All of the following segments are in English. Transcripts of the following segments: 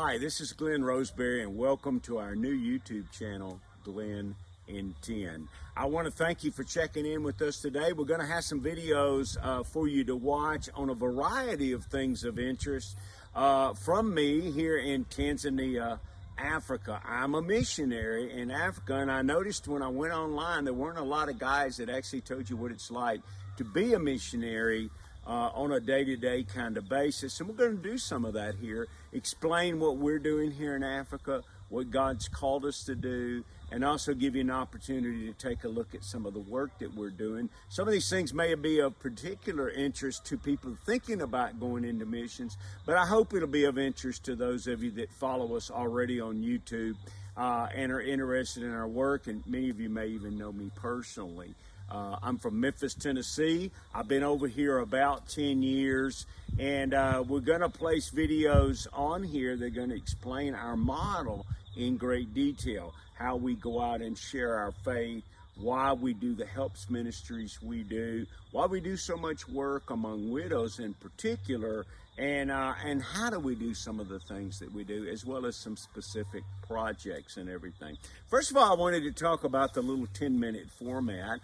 Hi, this is Glenn Roseberry, and welcome to our new YouTube channel, Glenn in 10. I want to thank you for checking in with us today. We're going to have some videos for you to watch on a variety of things of interest from me here in Tanzania, Africa. I'm a missionary in Africa, and I noticed when I went online there weren't a lot of guys that actually told you what it's like to be a missionary on a day-to-day kind of basis. And we're going to do some of that here, explain what we're doing here in Africa, what God's called us to do, and also give you an opportunity to take a look at some of the work that we're doing. Some of these things may be of particular interest to people thinking about going into missions, but I hope it'll be of interest to those of you that follow us already on YouTube and are interested in our work, and many of you may even know me personally. I'm from Memphis, Tennessee. I've been over here about 10 years, and we're going to place videos on here that are going to explain our model in great detail, how we go out and share our faith, why we do the helps ministries we do, why we do so much work among widows in particular, and how do we do some of the things that we do, as well as some specific projects and everything. First of all, I wanted to talk about the little 10-minute format.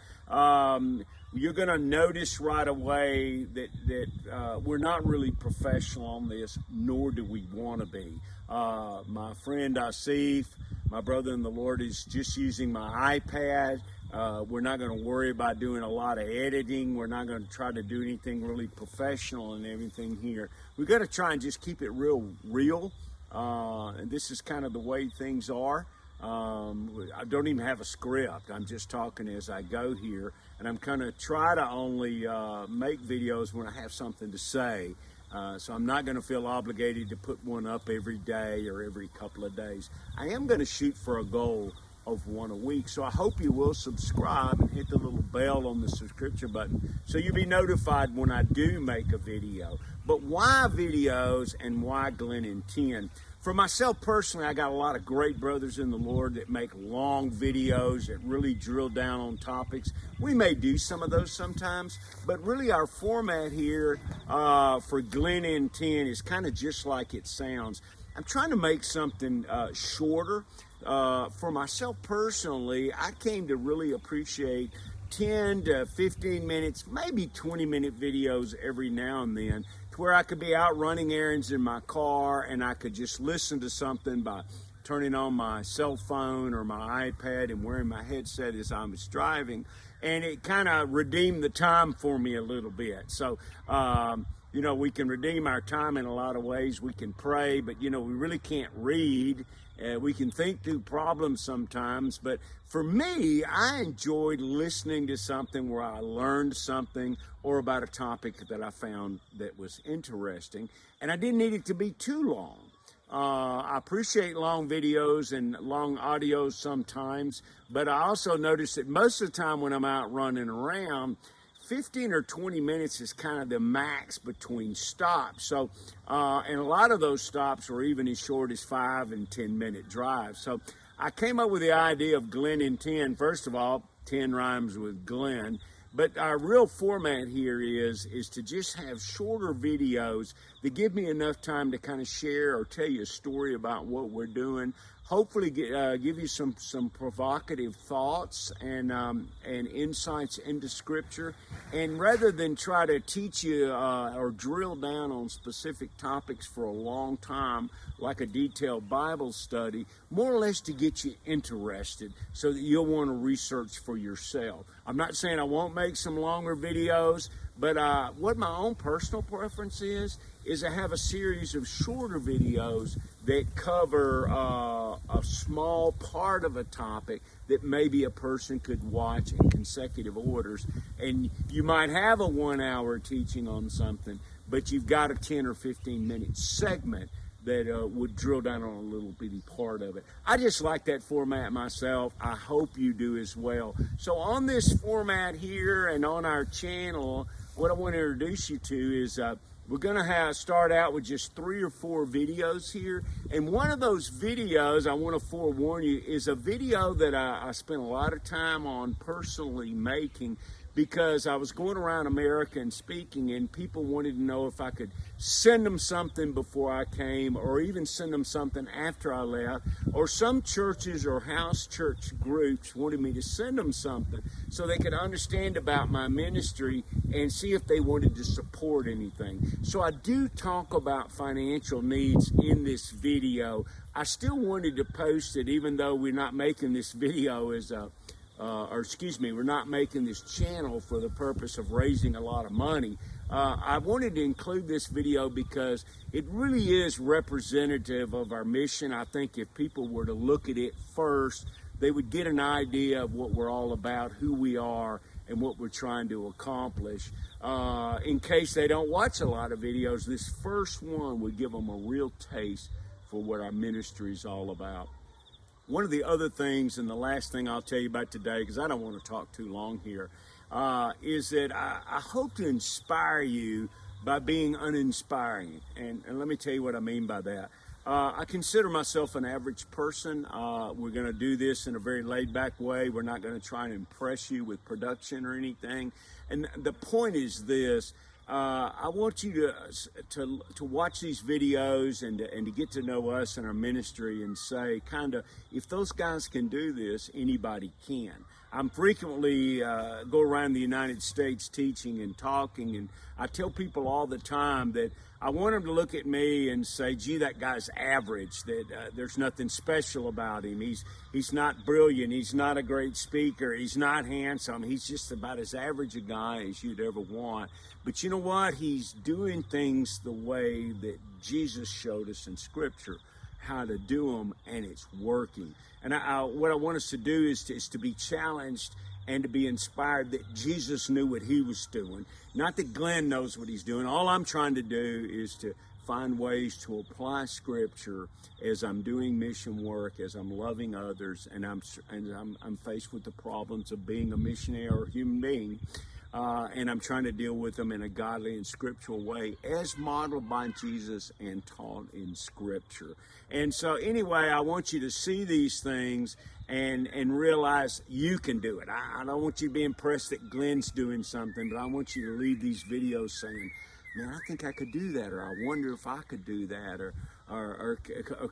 You're going to notice right away that we're not really professional on this, nor do we want to be. My friend Asif, my brother in the Lord, is just using my iPad. We're not going to worry about doing a lot of editing. We're not going to try to do anything really professional and everything here. We're going to try and just keep it real. And this is kind of the way things are. I don't even have a script. I'm just talking as I go here. And I'm going to try to only make videos when I have something to say. So I'm not going to feel obligated to put one up every day or every couple of days. I am going to shoot for a goal of one a week. So I hope you will subscribe and hit the little bell on the subscription button so you'll be notified when I do make a video. But why videos and why Glenn in 10? For myself personally, I got a lot of great brothers in the Lord that make long videos that really drill down on topics. We may do some of those sometimes, but really our format here for Glenn in 10 is kind of just like it sounds. I'm trying to make something shorter. For myself personally, I came to really appreciate 10 to 15 minutes, maybe 20-minute videos every now and then, to where I could be out running errands in my car and I could just listen to something by turning on my cell phone or my iPad and wearing my headset as I was driving. And it kind of redeemed the time for me a little bit. So, you know, we can redeem our time in a lot of ways. We can pray, but, you know, we really can't read. We can think through problems sometimes, but for me, I enjoyed listening to something where I learned something or about a topic that I found that was interesting, and I didn't need it to be too long. I appreciate long videos and long audios sometimes, but I also notice that most of the time when I'm out running around, 15 or 20 minutes is kind of the max between stops. So, and a lot of those stops were even as short as 5 and 10-minute drives. So I came up with the idea of Glenn in 10. First of all, 10 rhymes with Glenn. But our real format here is to just have shorter videos that give me enough time to kind of share or tell you a story about what we're doing. Hopefully give you some provocative thoughts and insights into Scripture. And rather than try to teach you or drill down on specific topics for a long time, like a detailed Bible study, more or less to get you interested so that you'll want to research for yourself. I'm not saying I won't make some longer videos, but what my own personal preference is I have a series of shorter videos that cover a small part of a topic that maybe a person could watch in consecutive orders. And you might have a 1-hour teaching on something, but you've got a 10 or 15-minute segment that would drill down on a little bitty part of it. I just like that format myself. I hope you do as well. So on this format here and on our channel, what I want to introduce you to is we're going to start out with just 3 or 4 videos here. And one of those videos, I want to forewarn you, is a video that I spent a lot of time on personally making because I was going around America and speaking, and people wanted to know if I could send them something before I came, or even send them something after I left, or some churches or house church groups wanted me to send them something so they could understand about my ministry and see if they wanted to support anything. So I do talk about financial needs in this video. I still wanted to post it, even though we're not making this video as a we're not making this channel for the purpose of raising a lot of money. I wanted to include this video because it really is representative of our mission. I think if people were to look at it first, they would get an idea of what we're all about, who we are, and what we're trying to accomplish. In case they don't watch a lot of videos, this first one would give them a real taste for what our ministry is all about. One of the other things, and the last thing I'll tell you about today, because I don't want to talk too long here, is that I hope to inspire you by being uninspiring. And let me tell you what I mean by that. I consider myself an average person. We're going to do this in a very laid-back way. We're not going to try and impress you with production or anything. And the point is this. I want you to watch these videos and to get to know us and our ministry and say, kind of, if those guys can do this, anybody can. I'm frequently go around the United States teaching and talking, and I tell people all the time that I want them to look at me and say, gee, that guy's average, that there's nothing special about him. He's not brilliant. He's not a great speaker. He's not handsome. He's just about as average a guy as you'd ever want. But you know what? He's doing things the way that Jesus showed us in Scripture how to do them, and it's working. And what I want us to do is to be challenged and to be inspired that Jesus knew what he was doing. Not that Glenn knows what he's doing. All I'm trying to do is to find ways to apply Scripture as I'm doing mission work, as I'm loving others, and I'm faced with the problems of being a missionary or a human being. And I'm trying to deal with them in a godly and scriptural way as modeled by Jesus and taught in Scripture. And so anyway, I want you to see these things and realize you can do it. I don't want you to be impressed that Glenn's doing something, but I want you to leave these videos saying, man, I think I could do that, or I wonder if I could do that, or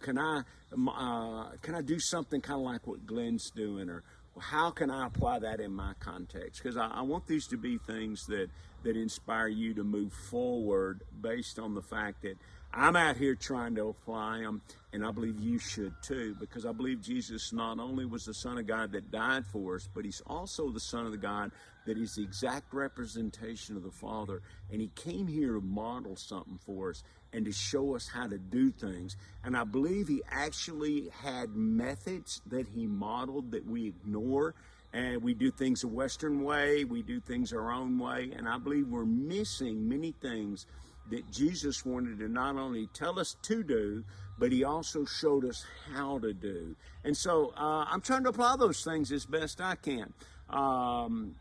can I do something kind of like what Glenn's doing, or how can I apply that in my context? Because I want these to be things that inspire you to move forward based on the fact that I'm out here trying to apply them, and I believe you should too, because I believe Jesus not only was the Son of God that died for us, but he's also the Son of the God that is the exact representation of the Father, and he came here to model something for us and to show us how to do things. And I believe he actually had methods that he modeled that we ignore, and we do things a Western way, we do things our own way, and I believe we're missing many things that Jesus wanted to not only tell us to do, but he also showed us how to do. And so I'm trying to apply those things as best I can.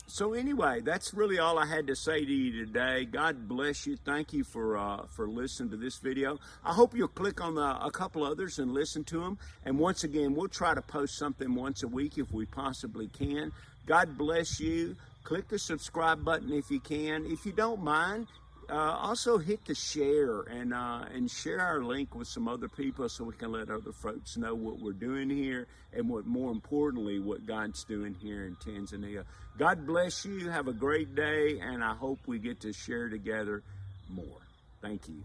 So anyway, that's really all I had to say to you today. God bless you. Thank you for listening to this video. I hope you'll click on a couple others and listen to them. And once again, we'll try to post something once a week if we possibly can. God bless you. Click the subscribe button if you can. If you don't mind, also hit the share and share our link with some other people so we can let other folks know what we're doing here and more importantly, what God's doing here in Tanzania. God bless you. Have a great day, and I hope we get to share together more. Thank you.